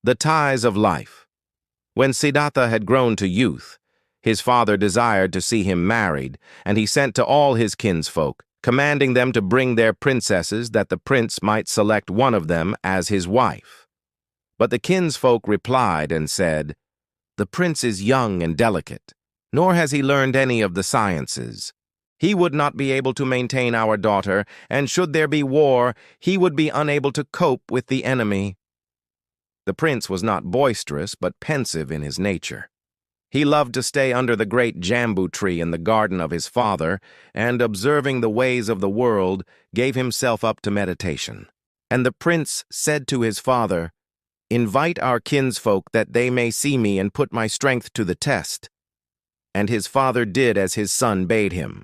The ties of life. When Siddhattha had grown to youth, his father desired to see him married, and he sent to all his kinsfolk, commanding them to bring their princesses that the prince might select one of them as his wife. But the kinsfolk replied and said, "The prince is young and delicate, nor has he learned any of the sciences. He would not be able to maintain our daughter, and should there be war, he would be unable to cope with the enemy." The prince was not boisterous, but pensive in his nature. He loved to stay under the great jambu tree in the garden of his father, and, observing the ways of the world, gave himself up to meditation. And the prince said to his father, "Invite our kinsfolk that they may see me and put my strength to the test." And his father did as his son bade him.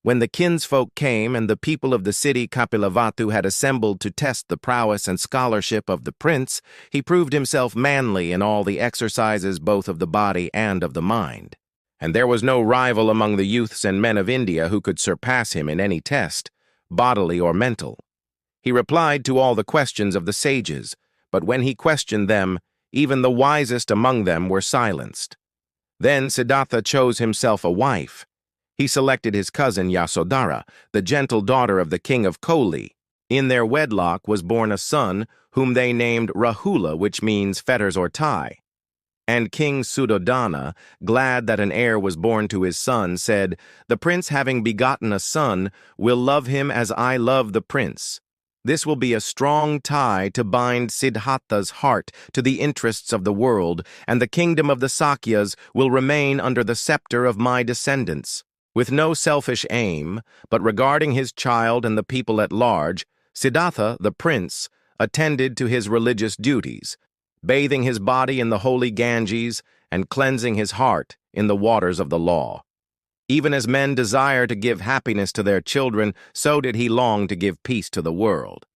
When the kinsfolk came and the people of the city Kapilavatthu had assembled to test the prowess and scholarship of the prince, he proved himself manly in all the exercises both of the body and of the mind. And there was no rival among the youths and men of India who could surpass him in any test, bodily or mental. He replied to all the questions of the sages, but when he questioned them, even the wisest among them were silenced. Then Siddhattha chose himself a wife. He selected his cousin Yasodhara, the gentle daughter of the king of Koli. In their wedlock was born a son, whom they named Rahula, which means fetters or tie. And King Suddhodana, glad that an heir was born to his son, said, "The prince, having begotten a son, will love him as I love the prince. This will be a strong tie to bind Siddhattha's heart to the interests of the world, and the kingdom of the Sakyas will remain under the scepter of my descendants." With no selfish aim, but regarding his child and the people at large, Siddhattha, the prince, attended to his religious duties, bathing his body in the holy Ganges and cleansing his heart in the waters of the law. Even as men desire to give happiness to their children, so did he long to give peace to the world.